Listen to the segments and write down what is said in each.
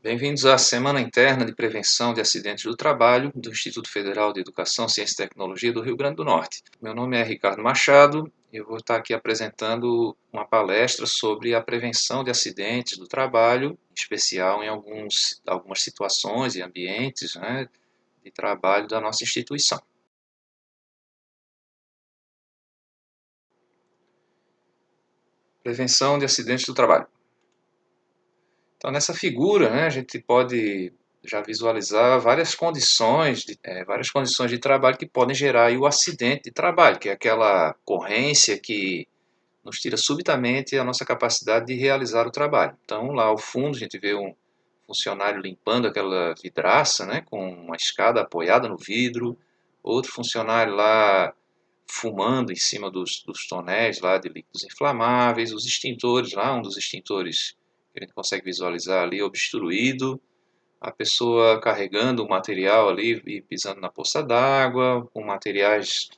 Bem-vindos à Semana Interna de Prevenção de Acidentes do Trabalho do Instituto Federal de Educação, Ciência e Tecnologia do Rio Grande do Norte. Meu nome é Ricardo Machado e eu vou estar aqui apresentando uma palestra sobre a prevenção de acidentes do trabalho, em especial em algumas situações e ambientes, de trabalho da nossa instituição. Prevenção de acidentes do trabalho. Então, nessa figura, a gente pode já visualizar várias condições de trabalho que podem gerar aí o acidente de trabalho, que é aquela ocorrência que nos tira subitamente a nossa capacidade de realizar o trabalho. Então, lá ao fundo, a gente vê um funcionário limpando aquela vidraça, com uma escada apoiada no vidro, outro funcionário lá fumando em cima dos tonéis lá de líquidos inflamáveis, os extintores lá, um dos extintores que a gente consegue visualizar ali obstruído, a pessoa carregando o material ali e pisando na poça d'água, com materiais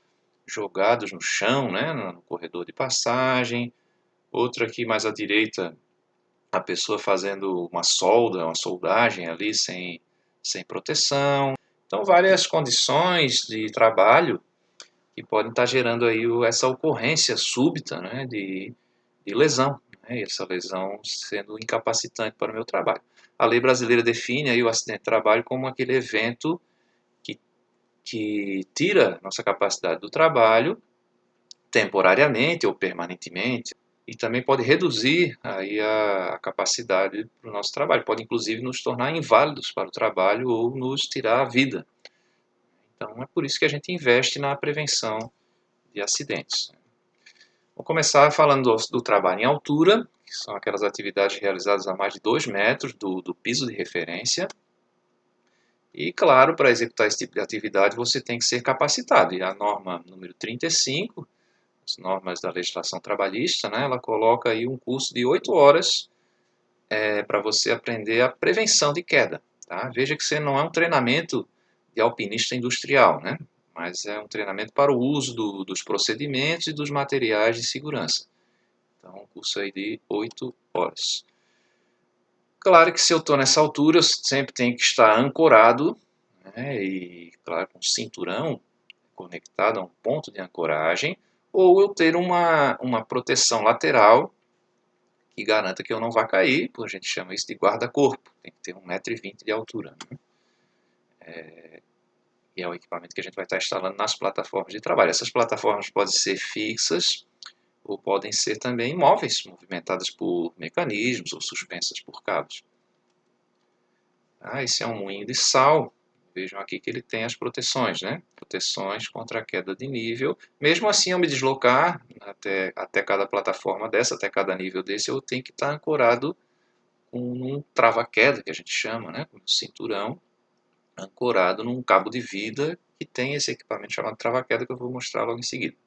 jogados no chão, no corredor de passagem. Outra aqui mais à direita, a pessoa fazendo uma soldagem ali sem proteção. Então, várias condições de trabalho que podem estar gerando aí essa ocorrência súbita, de lesão, e essa lesão sendo incapacitante para o meu trabalho. A lei brasileira define aí o acidente de trabalho como aquele evento que tira nossa capacidade do trabalho temporariamente ou permanentemente e também pode reduzir aí a capacidade para o nosso trabalho, pode inclusive nos tornar inválidos para o trabalho ou nos tirar a vida. Então é por isso que a gente investe na prevenção de acidentes. Vou começar falando do trabalho em altura, que são aquelas atividades realizadas a mais de 2 metros do piso de referência. E, claro, para executar esse tipo de atividade você tem que ser capacitado. E a norma número 35, as normas da legislação trabalhista, ela coloca aí um curso de 8 horas para você aprender a prevenção de queda. Tá? Veja que você não é um treinamento de alpinista industrial, mas é um treinamento para o uso dos procedimentos e dos materiais de segurança. Então, um curso aí de 8 horas. Claro que se eu estou nessa altura, eu sempre tenho que estar ancorado, e, claro, com o cinturão conectado a um ponto de ancoragem, ou eu ter uma proteção lateral que garanta que eu não vá cair, a gente chama isso de guarda-corpo, tem que ter 1,20 m de altura. E é o equipamento que a gente vai estar instalando nas plataformas de trabalho. Essas plataformas podem ser fixas, ou podem ser também móveis, movimentadas por mecanismos ou suspensas por cabos. Esse é um moinho de sal. Vejam aqui que ele tem as proteções, proteções contra a queda de nível. Mesmo assim, ao me deslocar até cada plataforma dessa, até cada nível desse, eu tenho que estar ancorado com um trava-queda, que a gente chama, com um cinturão, ancorado num cabo de vida que tem esse equipamento chamado trava-queda, que eu vou mostrar logo em seguida.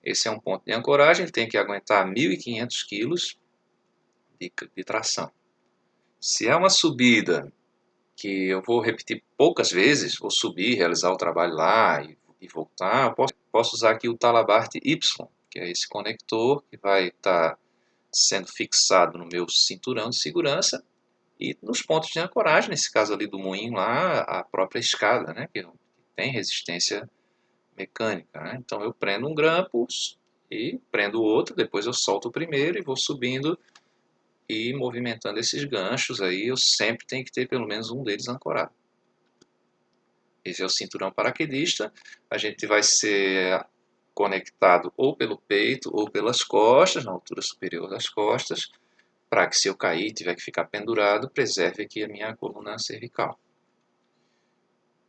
Esse é um ponto de ancoragem, ele tem que aguentar 1.500 kg de tração. Se é uma subida que eu vou repetir poucas vezes, vou subir, realizar o trabalho lá e voltar, eu posso usar aqui o Talabart Y, que é esse conector que vai estar sendo fixado no meu cinturão de segurança e nos pontos de ancoragem, nesse caso ali do moinho lá, a própria escada, que tem resistência mecânica. Então eu prendo um grampo e prendo o outro, depois eu solto o primeiro e vou subindo e movimentando esses ganchos aí, eu sempre tenho que ter pelo menos um deles ancorado. Esse é o cinturão paraquedista, a gente vai ser conectado ou pelo peito ou pelas costas, na altura superior das costas, para que se eu cair e tiver que ficar pendurado, preserve aqui a minha coluna cervical.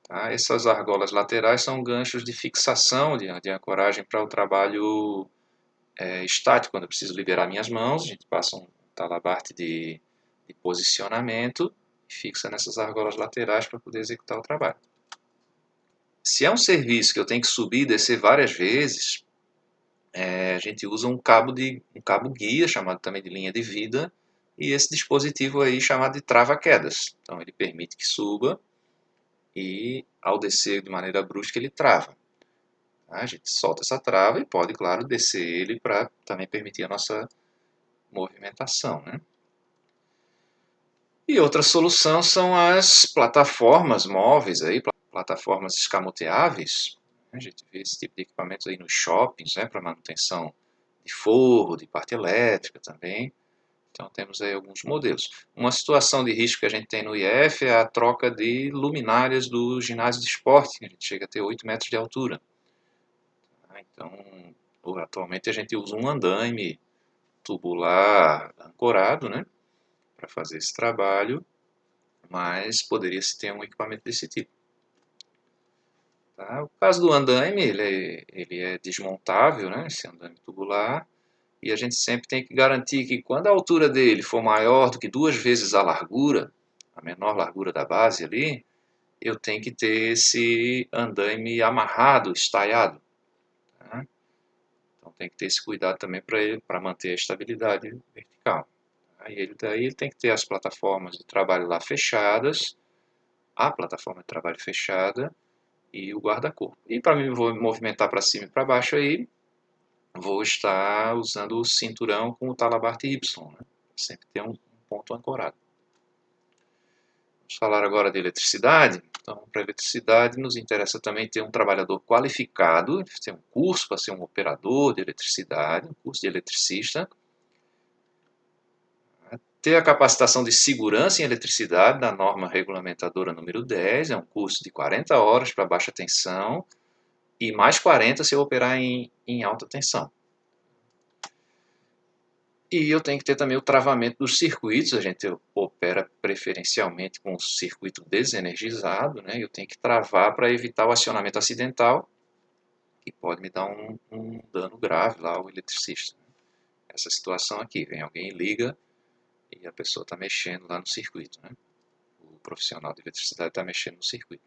Tá? Essas argolas laterais são ganchos de fixação, de ancoragem para o trabalho estático, quando eu preciso liberar minhas mãos, a gente passa um talabarte de posicionamento e fixa nessas argolas laterais para poder executar o trabalho. Se é um serviço que eu tenho que subir e descer várias vezes, a gente usa um cabo guia, chamado também de linha de vida, e esse dispositivo aí chamado de trava-quedas. Então ele permite que suba e ao descer de maneira brusca ele trava. A gente solta essa trava e pode, claro, descer ele para também permitir a nossa movimentação. E outra solução são as plataformas móveis, aí, plataformas escamoteáveis. A gente vê esse tipo de equipamento aí nos shoppings, né, para manutenção de forro, de parte elétrica também. Então temos aí alguns modelos. Uma situação de risco que a gente tem no IF é a troca de luminárias do ginásio de esporte, que a gente chega a ter 8 metros de altura. Então, atualmente a gente usa um andaime tubular ancorado, né, para fazer esse trabalho, mas poderia-se ter um equipamento desse tipo. Tá? O caso do andaime, ele é desmontável, né, esse andaime tubular, e a gente sempre tem que garantir que quando a altura dele for maior do que 2 vezes a largura, a menor largura da base ali, eu tenho que ter esse andaime amarrado, estaiado. Tá? Então tem que ter esse cuidado também para manter a estabilidade vertical. Aí daí ele tem que ter as plataformas de trabalho lá fechadas, a plataforma de trabalho fechada e o guarda-corpo. E para mim vou movimentar para cima e para baixo aí, vou estar usando o cinturão com o talabarte Y, né? Sempre ter um ponto ancorado. Vamos falar agora de eletricidade. Então, para eletricidade nos interessa também ter um trabalhador qualificado, ter um curso para ser um operador de eletricidade, um curso de eletricista, ter a capacitação de segurança em eletricidade da norma regulamentadora número 10, é um curso de 40 horas para baixa tensão e mais 40 se eu operar em alta tensão. E eu tenho que ter também o travamento dos circuitos, a gente opera preferencialmente com um circuito desenergizado, né? Eu tenho que travar para evitar o acionamento acidental, que pode me dar um dano grave lá ao eletricista. Essa situação aqui, vem alguém liga e a pessoa está mexendo lá no circuito, né? O profissional de eletricidade está mexendo no circuito.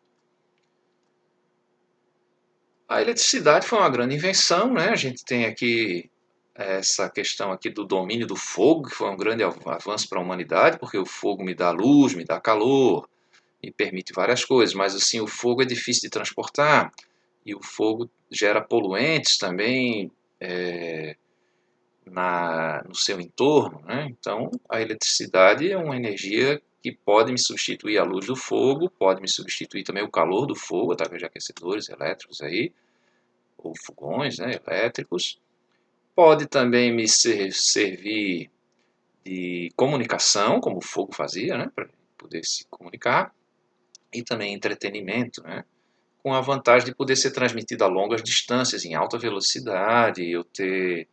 A eletricidade foi uma grande invenção, né? A gente tem aqui essa questão aqui do domínio do fogo, que foi um grande avanço para a humanidade, porque o fogo me dá luz, me dá calor, me permite várias coisas, mas assim, o fogo é difícil de transportar e o fogo gera poluentes também no seu entorno, né? Então, a eletricidade é uma energia que pode me substituir a luz do fogo, pode me substituir também o calor do fogo, através de aquecedores elétricos aí, ou fogões, né, elétricos. Pode também me servir de comunicação, como o fogo fazia, né, para poder se comunicar, e também entretenimento, né, com a vantagem de poder ser transmitido a longas distâncias, em alta velocidade, e eu ter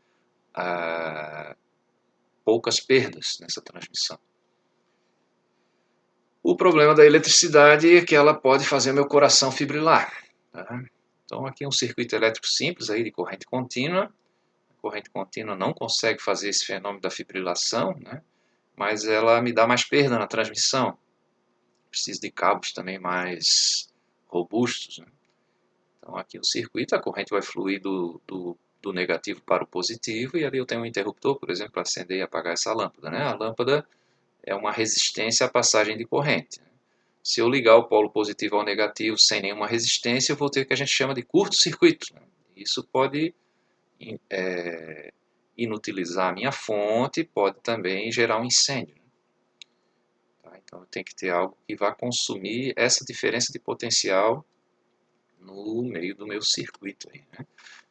poucas perdas nessa transmissão. O problema da eletricidade é que ela pode fazer meu coração fibrilar. Tá? Então aqui é um circuito elétrico simples aí de corrente contínua. A corrente contínua não consegue fazer esse fenômeno da fibrilação, né? Mas ela me dá mais perda na transmissão. Preciso de cabos também mais robustos. Né? Então aqui o circuito, a corrente vai fluir do negativo para o positivo e ali eu tenho um interruptor, por exemplo, para acender e apagar essa lâmpada. Né? A lâmpada é uma resistência à passagem de corrente. Se eu ligar o polo positivo ao negativo sem nenhuma resistência, eu vou ter o que a gente chama de curto-circuito. Isso pode inutilizar a minha fonte, pode também gerar um incêndio. Então eu tenho que ter algo que vá consumir essa diferença de potencial no meio do meu circuito.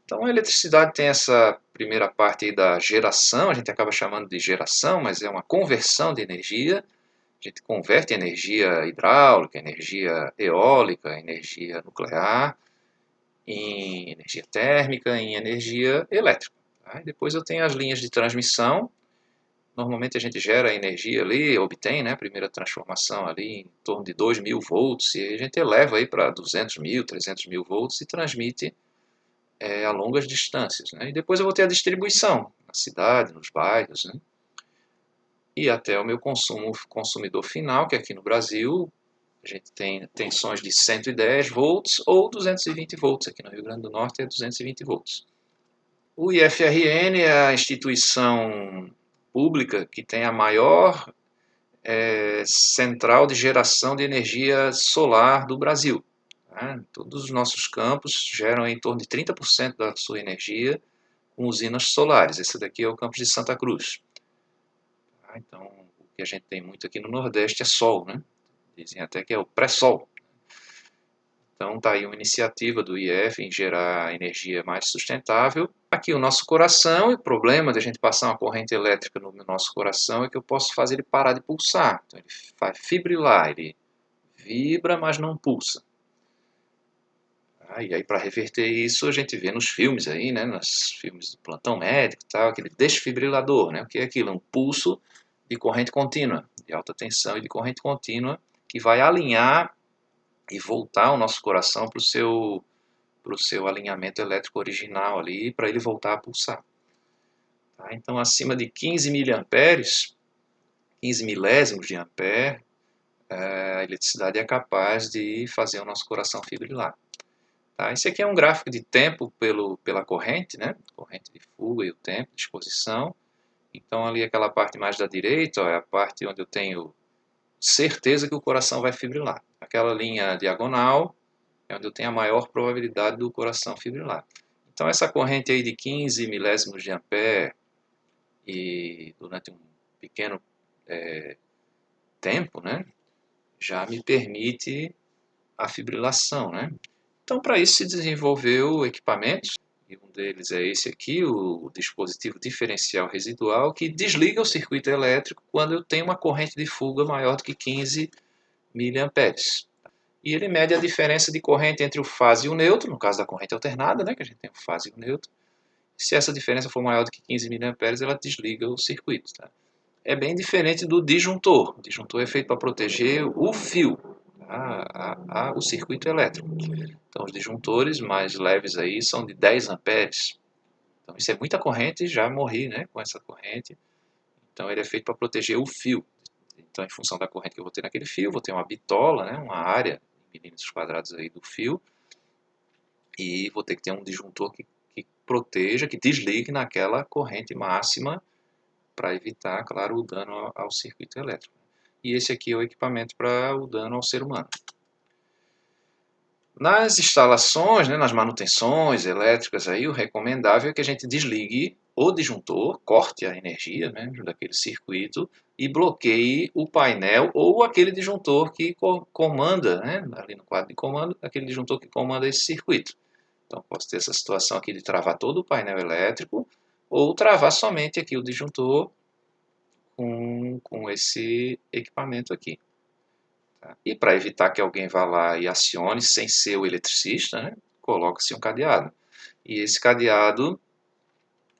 Então a eletricidade tem essa primeira parte aí da geração, a gente acaba chamando de geração, mas é uma conversão de energia. A gente converte energia hidráulica, energia eólica, energia nuclear, em energia térmica, em energia elétrica. Tá? E depois eu tenho as linhas de transmissão. Normalmente a gente gera energia ali, obtém, né, a primeira transformação ali em torno de 2.000 volts, e a gente eleva aí para 200.000, 300.000 volts e transmite a longas distâncias. Né? E depois eu vou ter a distribuição na cidade, nos bairros, né? E até o meu consumidor final, que aqui no Brasil a gente tem tensões de 110 volts ou 220 volts. Aqui no Rio Grande do Norte é 220 volts. O IFRN é a instituição pública que tem a maior central de geração de energia solar do Brasil. Né? Todos os nossos campos geram em torno de 30% da sua energia com usinas solares. Esse daqui é o campus de Santa Cruz. Então, o que a gente tem muito aqui no Nordeste é sol, né? Dizem até que é o pré-sol. Então está aí uma iniciativa do IF em gerar energia mais sustentável. Aqui o nosso coração, e o problema da gente passar uma corrente elétrica no nosso coração é que eu posso fazer ele parar de pulsar. Então ele vai fibrilar, ele vibra, mas não pulsa. E aí para reverter isso a gente vê nos filmes aí, né, nos filmes do plantão médico e tal, aquele desfibrilador, né? O que é aquilo? Um pulso de corrente contínua, de alta tensão e de corrente contínua, que vai alinhar e voltar o nosso coração para o seu alinhamento elétrico original ali, para ele voltar a pulsar. Tá? Então, acima de 15 miliamperes, 15 milésimos de ampere, a eletricidade é capaz de fazer o nosso coração fibrilar. Tá? Esse aqui é um gráfico de tempo pela corrente, né? Corrente de fuga e o tempo de exposição. Então, ali aquela parte mais da direita, ó, é a parte onde eu tenho certeza que o coração vai fibrilar. Aquela linha diagonal é onde eu tenho a maior probabilidade do coração fibrilar. Então essa corrente aí de 15 milésimos de ampere e durante um pequeno tempo, né, já me permite a fibrilação, né? Então para isso se desenvolveu equipamentos, e um deles é esse aqui, o dispositivo diferencial residual, que desliga o circuito elétrico quando eu tenho uma corrente de fuga maior do que 15 miliamperes. E ele mede a diferença de corrente entre o fase e o neutro, no caso da corrente alternada, né, que a gente tem o fase e o neutro. Se essa diferença for maior do que 15 miliamperes, ela desliga o circuito. Tá? É bem diferente do disjuntor. O disjuntor é feito para proteger o fio, tá? O circuito elétrico. Então, os disjuntores mais leves aí são de 10 amperes. Então, isso é muita corrente, já morri, né, com essa corrente. Então, ele é feito para proteger o fio. Então, em função da corrente que eu vou ter naquele fio, vou ter uma bitola, né, uma área em milímetros quadrados aí do fio, e vou ter que ter um disjuntor que proteja, que desligue naquela corrente máxima para evitar, claro, o dano ao circuito elétrico. E esse aqui é o equipamento para o dano ao ser humano. Nas instalações, né, nas manutenções elétricas, aí, o recomendável é que a gente desligue o disjuntor, corte a energia, né, daquele circuito e bloqueie o painel ou aquele disjuntor que comanda, né, ali no quadro de comando, aquele disjuntor que comanda esse circuito. Então, posso ter essa situação aqui de travar todo o painel elétrico ou travar somente aqui o disjuntor com esse equipamento aqui. Tá? E para evitar que alguém vá lá e acione sem ser o eletricista, né, coloca-se um cadeado. E esse cadeado,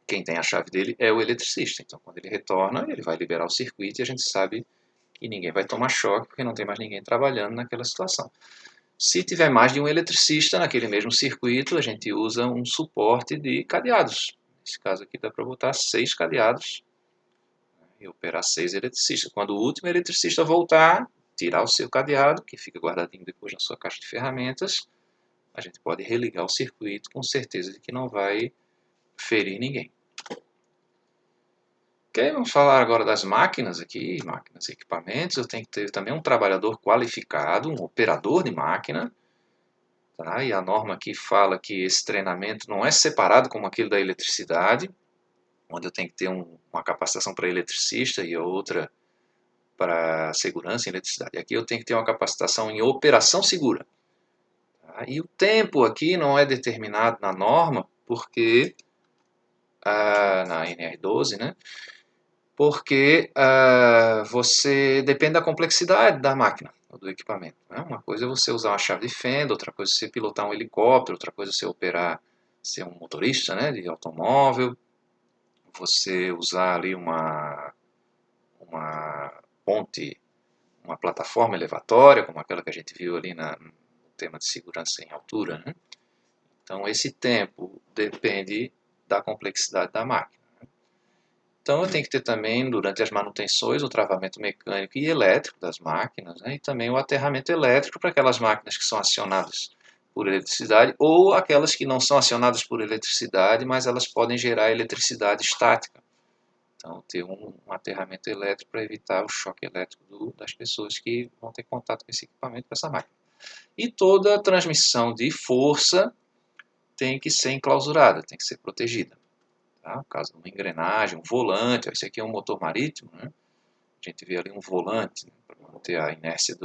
quem tem a chave dele é o eletricista. Então, quando ele retorna, ele vai liberar o circuito e a gente sabe que ninguém vai tomar choque porque não tem mais ninguém trabalhando naquela situação. Se tiver mais de um eletricista naquele mesmo circuito, a gente usa um suporte de cadeados. Nesse caso aqui dá para botar 6 cadeados, né, e operar 6 eletricistas. Quando o último eletricista voltar, tirar o seu cadeado, que fica guardadinho depois na sua caixa de ferramentas, a gente pode religar o circuito com certeza de que não vai ferir ninguém. Ok, vamos falar agora das máquinas aqui, máquinas e equipamentos. Eu tenho que ter também um trabalhador qualificado, um operador de máquina. Tá? E a norma aqui fala que esse treinamento não é separado como aquele da eletricidade, onde eu tenho que ter uma capacitação para eletricista e outra para segurança em eletricidade. Aqui eu tenho que ter uma capacitação em operação segura. Tá? E o tempo aqui não é determinado na norma, porque na NR12, né? Porque você depende da complexidade da máquina, do equipamento. Né? Uma coisa é você usar uma chave de fenda, outra coisa é você pilotar um helicóptero, outra coisa é você operar, ser um motorista, né, de automóvel, você usar ali uma ponte, uma plataforma elevatória, como aquela que a gente viu ali no tema de segurança em altura. Né? Então esse tempo depende da complexidade da máquina. Então eu tenho que ter também, durante as manutenções, o travamento mecânico e elétrico das máquinas, né? E também o aterramento elétrico para aquelas máquinas que são acionadas por eletricidade ou aquelas que não são acionadas por eletricidade, mas elas podem gerar eletricidade estática. Então ter um aterramento elétrico para evitar o choque elétrico das pessoas que vão ter contato com esse equipamento, com essa máquina. E toda a transmissão de força tem que ser enclausurada, tem que ser protegida. Tá? No caso de uma engrenagem, um volante, esse aqui é um motor marítimo, né? A gente vê ali um volante, né, para manter a inércia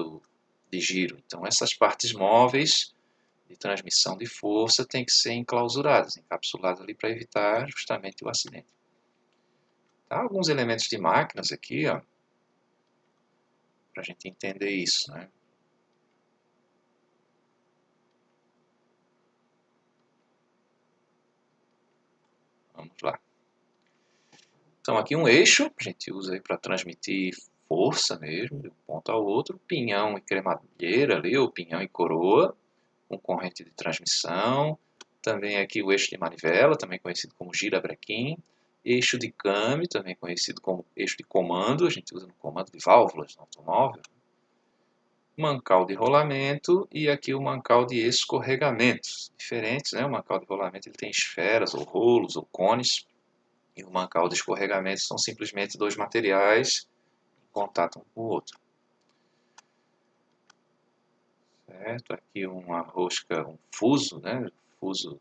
de giro. Então essas partes móveis de transmissão de força têm que ser enclausuradas, encapsuladas ali para evitar justamente o acidente. Tá? Alguns elementos de máquinas aqui, ó, para a gente entender isso, né? Vamos lá. Então aqui um eixo, a gente usa para transmitir força mesmo, de um ponto ao outro, pinhão e cremadeira ali, ou pinhão e coroa, com corrente de transmissão. Também aqui o eixo de manivela, também conhecido como girabrequim. Eixo de câmbio, também conhecido como eixo de comando, a gente usa no comando de válvulas no automóvel. Mancal de rolamento e aqui o mancal de escorregamentos, diferentes, né? O mancal de rolamento ele tem esferas, ou rolos, ou cones, e o mancal de escorregamento são simplesmente dois materiais em contato um com o outro. Certo? Aqui uma rosca, um fuso, né? Fuso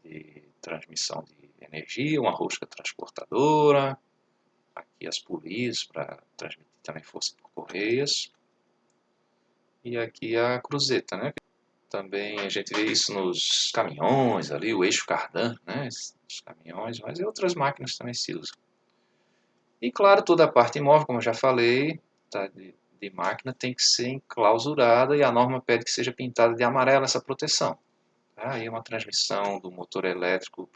de transmissão de energia, uma rosca transportadora, aqui as polias para transmitir também força por correias, e aqui a cruzeta, né? Também a gente vê isso nos caminhões ali, o eixo cardan, né? Os caminhões, mas em outras máquinas também se usa. E claro, toda a parte imóvel, como eu já falei, tá, de máquina tem que ser enclausurada e a norma pede que seja pintada de amarelo essa proteção. Tá? Aí uma transmissão do motor elétrico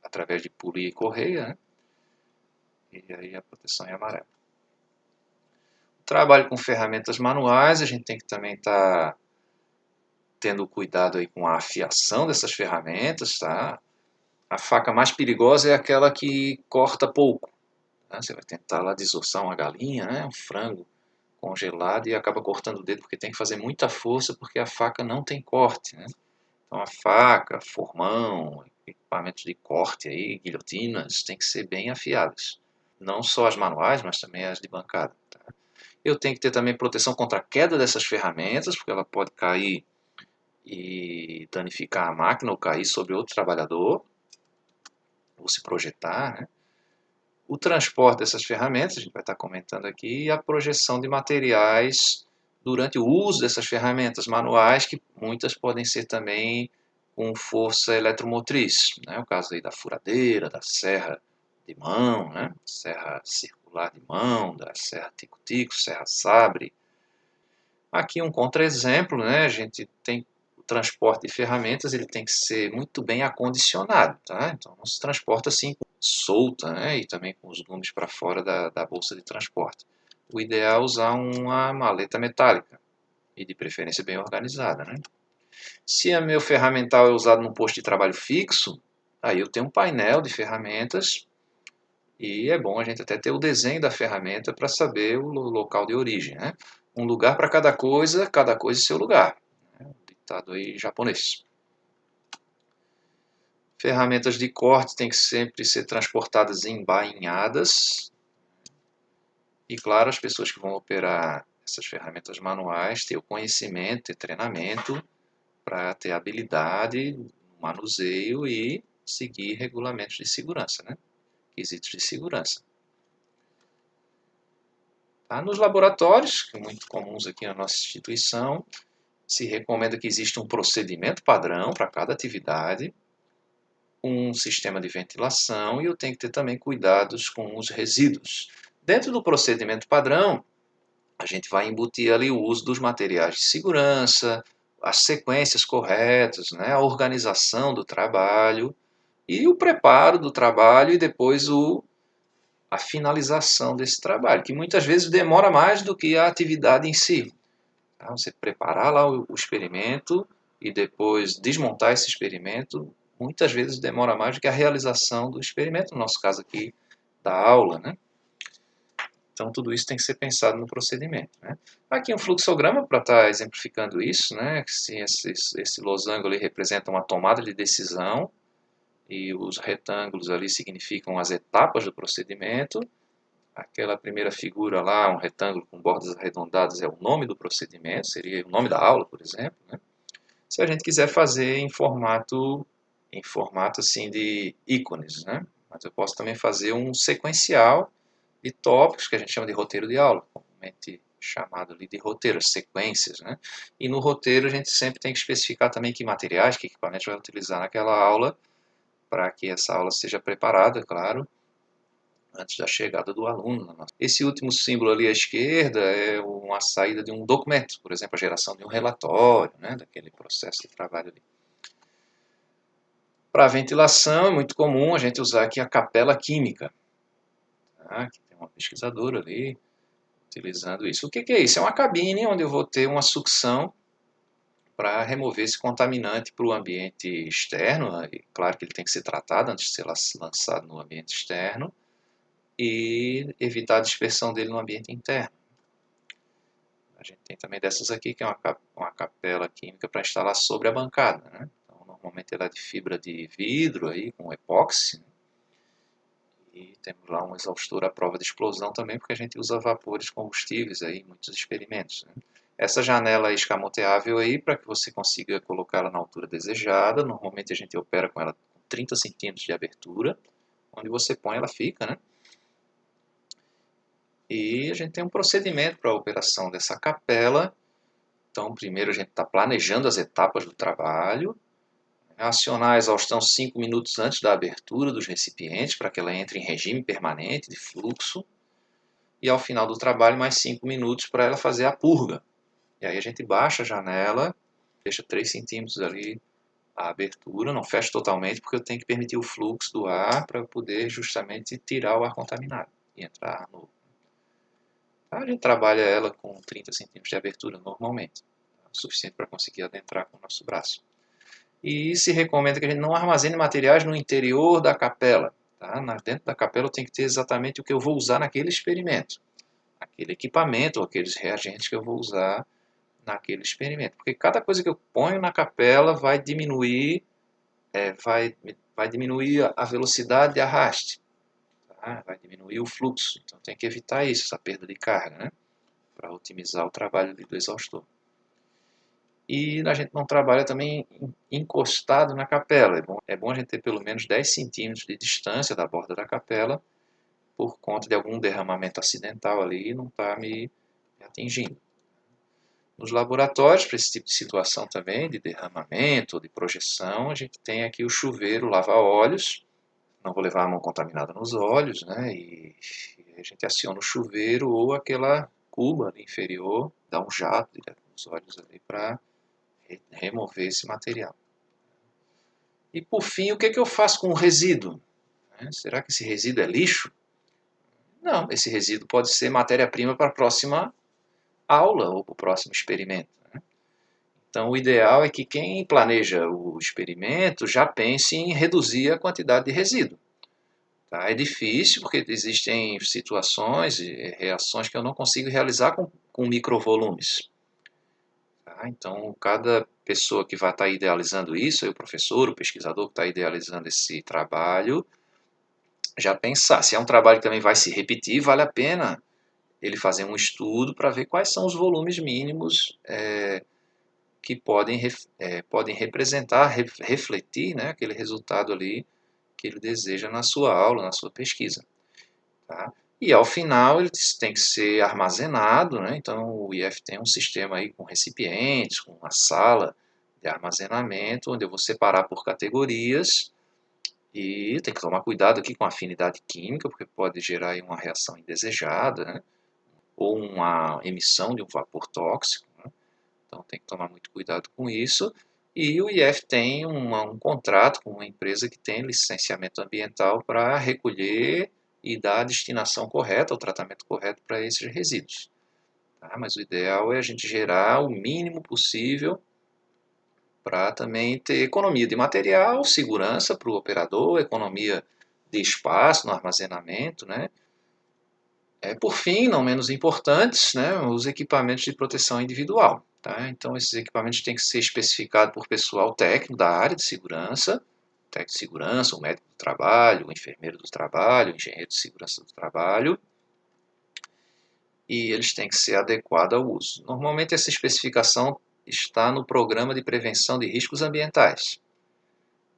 através de polia e correia, né? E aí a proteção é amarela. Trabalho com ferramentas manuais, a gente tem que também estar tendo cuidado aí com a afiação dessas ferramentas, tá? A faca mais perigosa é aquela que corta pouco. Né? Você vai tentar lá desossar uma galinha, né? Um frango congelado e acaba cortando o dedo porque tem que fazer muita força porque a faca não tem corte, né? Então a faca, formão, equipamentos de corte aí, guilhotinas, tem que ser bem afiadas. Não só as manuais, mas também as de bancada. Tá? Eu tenho que ter também proteção contra a queda dessas ferramentas, porque ela pode cair e danificar a máquina ou cair sobre outro trabalhador, ou se projetar, né? O transporte dessas ferramentas, a gente vai estar comentando aqui, e a projeção de materiais durante o uso dessas ferramentas manuais, que muitas podem ser também com força eletromotriz, né? O caso aí da furadeira, da serra de mão, né? Serra circular de mão, da serra tico-tico, serra sabre. Aqui um contra-exemplo, né? A gente tem o transporte de ferramentas, ele tem que ser muito bem acondicionado, tá? Então não se transporta assim solta, né? E também com os gumes para fora da bolsa de transporte. O ideal é usar uma maleta metálica e de preferência bem organizada, né? Se o meu ferramental é usado num posto de trabalho fixo, aí eu tenho um painel de ferramentas e é bom a gente até ter o desenho da ferramenta para saber o local de origem, né? Um lugar para cada coisa em seu lugar. Né? Um ditado aí japonês. Ferramentas de corte têm que sempre ser transportadas embainhadas. E claro, as pessoas que vão operar essas ferramentas manuais ter o conhecimento, ter treinamento para ter habilidade no manuseio e seguir regulamentos de segurança, né? Quesitos de segurança. Tá? Nos laboratórios, que são muito comuns aqui na nossa instituição, se recomenda que exista um procedimento padrão para cada atividade, um sistema de ventilação e eu tenho que ter também cuidados com os resíduos. Dentro do procedimento padrão, a gente vai embutir ali o uso dos materiais de segurança, as sequências corretas, né, a organização do trabalho e o preparo do trabalho e depois a finalização desse trabalho, que muitas vezes demora mais do que a atividade em si. Tá? Você preparar lá o experimento e depois desmontar esse experimento, muitas vezes demora mais do que a realização do experimento, no nosso caso aqui da aula, né? Então tudo isso tem que ser pensado no procedimento, né? Aqui um fluxograma para estar exemplificando isso, né? Se esse losango ali representa uma tomada de decisão e os retângulos ali significam as etapas do procedimento. Aquela primeira figura lá, um retângulo com bordas arredondadas, é o nome do procedimento, seria o nome da aula, por exemplo, né? Se a gente quiser fazer em formato assim de ícones, né? Mas eu posso também fazer um sequencial de tópicos, que a gente chama de roteiro de aula, comumente chamado ali de roteiro, as sequências, né? E no roteiro a gente sempre tem que especificar também que materiais, que equipamentos vai utilizar naquela aula, para que essa aula seja preparada, claro, antes da chegada do aluno. Esse último símbolo ali à esquerda é uma saída de um documento, por exemplo, a geração de um relatório, né, daquele processo de trabalho ali. Para ventilação é muito comum a gente usar aqui a capela química. Tá? Aqui tem uma pesquisadora ali utilizando isso. O que é isso? É uma cabine onde eu vou ter uma sucção para remover esse contaminante para o ambiente externo. E claro que ele tem que ser tratado antes de ser lançado no ambiente externo e evitar a dispersão dele no ambiente interno. A gente tem também dessas aqui, que é uma capela química para instalar sobre a bancada. Né? Então, normalmente ela é de fibra de vidro, aí, com epóxi. Né? E temos lá um exaustor à prova de explosão também, porque a gente usa vapores combustíveis aí, em muitos experimentos. Né? Essa janela escamoteável aí, para que você consiga colocá-la na altura desejada, normalmente a gente opera com ela com 30 centímetros de abertura, onde você põe ela fica, né? E a gente tem um procedimento para a operação dessa capela. Então, primeiro a gente está planejando as etapas do trabalho, acionar a exaustão 5 minutos antes da abertura dos recipientes, para que ela entre em regime permanente de fluxo, e ao final do trabalho mais 5 minutos para ela fazer a purga. E aí a gente baixa a janela, deixa 3 centímetros ali a abertura, não fecha totalmente, porque eu tenho que permitir o fluxo do ar para poder justamente tirar o ar contaminado e entrar no... A gente trabalha ela com 30 centímetros de abertura normalmente, o suficiente para conseguir adentrar com o nosso braço. E se recomenda que a gente não armazene materiais no interior da capela. Tá? Dentro da capela eu tenho que ter exatamente o que eu vou usar naquele experimento, aquele equipamento ou aqueles reagentes que eu vou usar naquele experimento. Porque cada coisa que eu ponho na capela vai diminuir, vai diminuir a velocidade de arraste, tá? Vai diminuir o fluxo. Então tem que evitar isso, essa perda de carga, né? Para otimizar o trabalho do exaustor. E a gente não trabalha também encostado na capela. É bom a gente ter pelo menos 10 centímetros de distância da borda da capela, por conta de algum derramamento acidental ali e não estar me atingindo. Nos laboratórios, para esse tipo de situação também, de derramamento, de projeção, a gente tem aqui o chuveiro lava-olhos. Não vou levar a mão contaminada nos olhos, né? E a gente aciona o chuveiro ou aquela cuba ali inferior, dá um jato direto nos olhos ali para remover esse material. E por fim, o que eu faço com o resíduo? Será que esse resíduo é lixo? Não, esse resíduo pode ser matéria-prima para a próxima aula ou para o próximo experimento. Então, o ideal é que quem planeja o experimento já pense em reduzir a quantidade de resíduo. Tá? É difícil porque existem situações e reações que eu não consigo realizar com microvolumes. Tá? Então, cada pessoa que vai estar idealizando isso, o professor, o pesquisador que está idealizando esse trabalho, já pensar, se é um trabalho que também vai se repetir, vale a pena ele fazer um estudo para ver quais são os volumes mínimos que podem representar, refletir, né, aquele resultado ali que ele deseja na sua aula, na sua pesquisa. Tá? E ao final ele tem que ser armazenado, né? Então o IF tem um sistema aí com recipientes, com uma sala de armazenamento, onde eu vou separar por categorias e tem que tomar cuidado aqui com a afinidade química, porque pode gerar aí uma reação indesejada, né? Ou uma emissão de um vapor tóxico. Né? Então tem que tomar muito cuidado com isso. E o IF tem um contrato com uma empresa que tem licenciamento ambiental para recolher e dar a destinação correta, o tratamento correto para esses resíduos. Tá? Mas o ideal é a gente gerar o mínimo possível para também ter economia de material, segurança para o operador, economia de espaço no armazenamento, né? Por fim, não menos importantes, né, os equipamentos de proteção individual. Tá? Então, esses equipamentos têm que ser especificados por pessoal técnico da área de segurança, técnico de segurança, o médico do trabalho, o enfermeiro do trabalho, o engenheiro de segurança do trabalho, e eles têm que ser adequados ao uso. Normalmente, essa especificação está no Programa de Prevenção de Riscos Ambientais.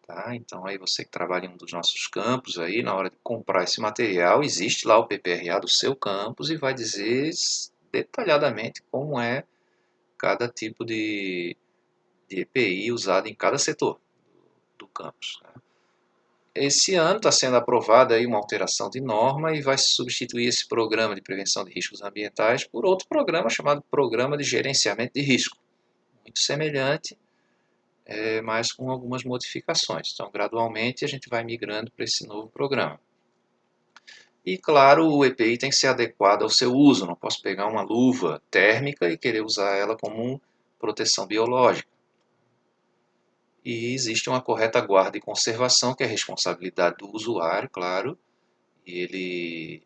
Tá? Então aí você que trabalha em um dos nossos campos, aí, na hora de comprar esse material, existe lá o PPRA do seu campus e vai dizer detalhadamente como é cada tipo de EPI usado em cada setor do campus. Né? Esse ano está sendo aprovada aí uma alteração de norma e vai substituir esse programa de prevenção de riscos ambientais por outro programa chamado Programa de Gerenciamento de Risco, muito semelhante, mas com algumas modificações. Então, gradualmente, a gente vai migrando para esse novo programa. E, claro, o EPI tem que ser adequado ao seu uso. Não posso pegar uma luva térmica e querer usar ela como proteção biológica. E existe uma correta guarda e conservação, que é a responsabilidade do usuário, claro, e ele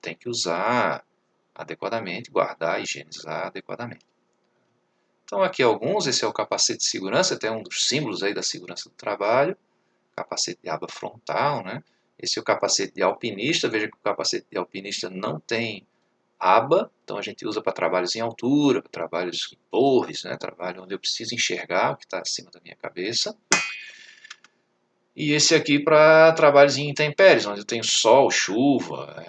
tem que usar adequadamente, guardar, higienizar adequadamente. Então aqui alguns, esse é o capacete de segurança, até um dos símbolos aí da segurança do trabalho, capacete de aba frontal, né? Esse é o capacete de alpinista, veja que o capacete de alpinista não tem aba, então a gente usa para trabalhos em altura, para trabalhos em torres, né? Trabalho onde eu preciso enxergar o que está acima da minha cabeça. E esse aqui para trabalhos em intempéries, onde eu tenho sol, chuva,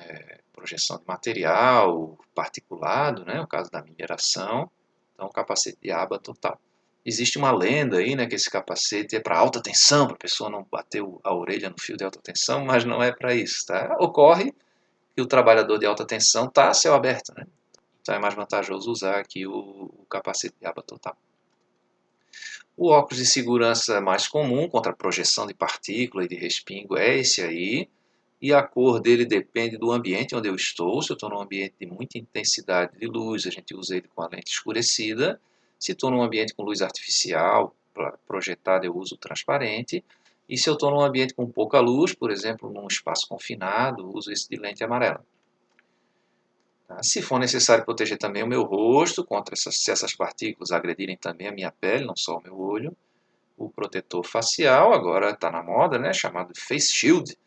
projeção de material, particulado, né, no caso da mineração. Então, capacete de aba total. Existe uma lenda aí, né, que esse capacete é para alta tensão, para a pessoa não bater a orelha no fio de alta tensão, mas não é para isso, tá? Ocorre que o trabalhador de alta tensão está a céu aberto, né? Então é mais vantajoso usar aqui o capacete de aba total. O óculos de segurança mais comum contra a projeção de partícula e de respingo é esse aí, e a cor dele depende do ambiente onde eu estou. Se eu estou num ambiente de muita intensidade de luz, a gente usa ele com a lente escurecida. Se estou num ambiente com luz artificial projetada, eu uso transparente. E se eu estou num ambiente com pouca luz, por exemplo, num espaço confinado, uso esse de lente amarela. Se for necessário proteger também o meu rosto contra se essas partículas agredirem também a minha pele, não só o meu olho, o protetor facial agora está na moda, né, chamado Face Shield,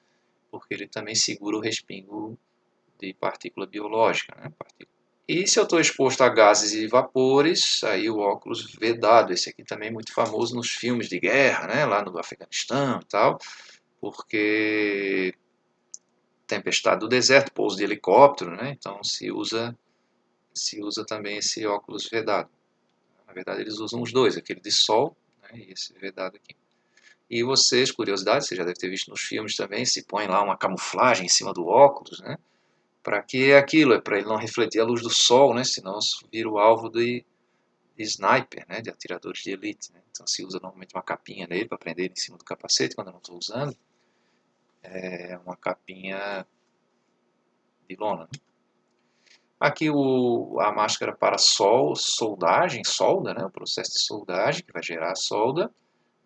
porque ele também segura o respingo de partícula biológica. Né? E se eu estou exposto a gases e vapores, aí o óculos vedado, esse aqui também é muito famoso nos filmes de guerra, né, lá no Afeganistão e tal, porque tempestade do deserto, pouso de helicóptero, né, então se usa também esse óculos vedado. Na verdade, eles usam os dois, aquele de sol, né, e esse vedado aqui. E vocês, curiosidade, você já deve ter visto nos filmes também, se põe lá uma camuflagem em cima do óculos, né? Para que é aquilo? É para ele não refletir a luz do sol, né? Senão vira o alvo de sniper, né? De atiradores de elite. Né? Então se usa normalmente uma capinha nele para prender ele em cima do capacete quando eu não estou usando. É uma capinha de lona. Né? Aqui a máscara para soldagem, solda, né? O processo de soldagem que vai gerar a solda.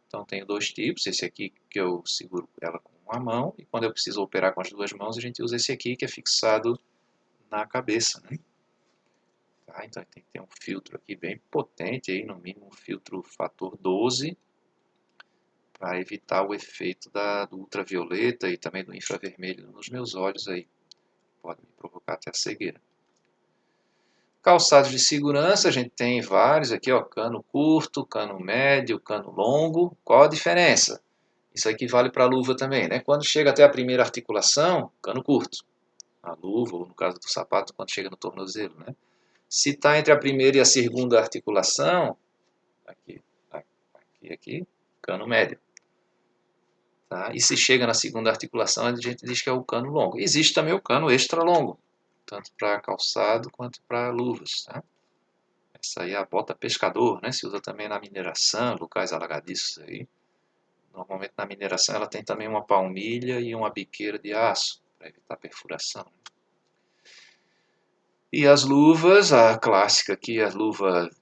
Então tenho dois tipos, esse aqui que eu seguro ela com uma mão, e quando eu preciso operar com as duas mãos, a gente usa esse aqui que é fixado na cabeça. Né? Tá? Então tem que ter um filtro aqui bem potente, aí, no mínimo um filtro fator 12, para evitar o efeito do ultravioleta e também do infravermelho nos meus olhos, aí. Pode me provocar até a cegueira. Calçados de segurança, a gente tem vários aqui, ó, cano curto, cano médio, cano longo. Qual a diferença? Isso aqui vale para a luva também, né? Quando chega até a primeira articulação, cano curto. A luva, ou no caso do sapato, quando chega no tornozelo, né? Se está entre a primeira e a segunda articulação, aqui, cano médio. Tá? E se chega na segunda articulação, a gente diz que é o cano longo. Existe também o cano extra longo, tanto para calçado quanto para luvas. Tá? Essa aí é a bota pescador, né? Se usa também na mineração, locais alagadiços aí. Normalmente na mineração ela tem também uma palmilha e uma biqueira de aço, para evitar perfuração. E as luvas, a clássica aqui, a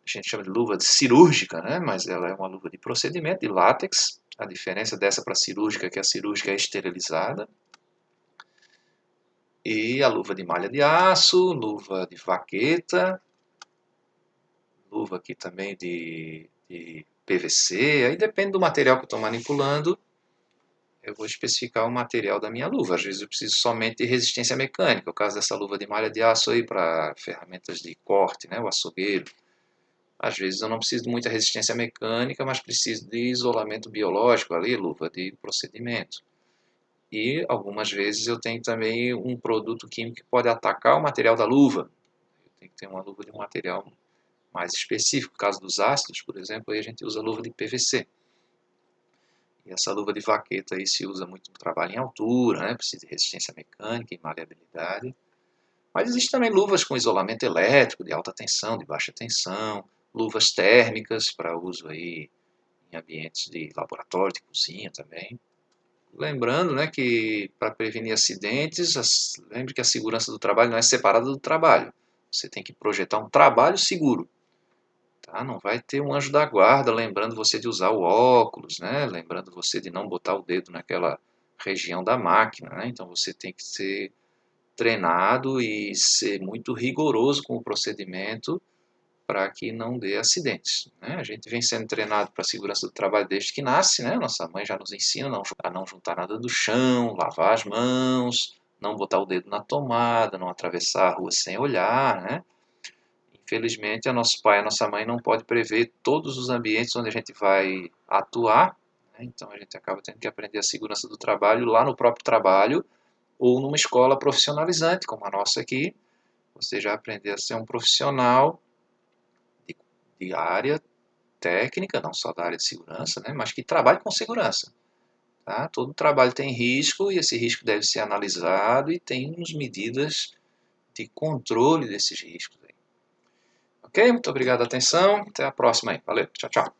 gente chama de luva cirúrgica, né? Mas ela é uma luva de procedimento, de látex. A diferença dessa para a cirúrgica é que a cirúrgica é esterilizada. E a luva de malha de aço, luva de vaqueta, luva aqui também de PVC, aí depende do material que eu estou manipulando, eu vou especificar o material da minha luva. Às vezes eu preciso somente de resistência mecânica, no caso dessa luva de malha de aço aí para ferramentas de corte, né, o açougueiro. Às vezes eu não preciso de muita resistência mecânica, mas preciso de isolamento biológico ali, luva de procedimento. E algumas vezes eu tenho também um produto químico que pode atacar o material da luva. Eu tenho que ter uma luva de um material mais específico. No caso dos ácidos, por exemplo, aí a gente usa luva de PVC. E essa luva de vaqueta aí se usa muito no trabalho em altura, né? Precisa de resistência mecânica e maleabilidade. Mas existem também luvas com isolamento elétrico, de alta tensão, de baixa tensão, luvas térmicas para uso aí em ambientes de laboratório, de cozinha também. Lembrando, né, que para prevenir acidentes, lembre que a segurança do trabalho não é separada do trabalho. Você tem que projetar um trabalho seguro. Tá? Não vai ter um anjo da guarda lembrando você de usar o óculos, né? Lembrando você de não botar o dedo naquela região da máquina. Né? Então você tem que ser treinado e ser muito rigoroso com o procedimento para que não dê acidentes. Né? A gente vem sendo treinado para a segurança do trabalho desde que nasce, né? Nossa mãe já nos ensina a não juntar nada do chão, lavar as mãos, não botar o dedo na tomada, não atravessar a rua sem olhar, né? Infelizmente, a nosso pai e a nossa mãe não pode prever todos os ambientes onde a gente vai atuar, né? Então a gente acaba tendo que aprender a segurança do trabalho lá no próprio trabalho ou numa escola profissionalizante, como a nossa aqui. Você já aprender a ser um profissional de, de área técnica, não só da área de segurança, né? Mas que trabalhe com segurança. Tá? Todo trabalho tem risco e esse risco deve ser analisado e tem medidas de controle desses riscos. Ok? Muito obrigado pela atenção. Até a próxima aí. Valeu. Tchau, tchau.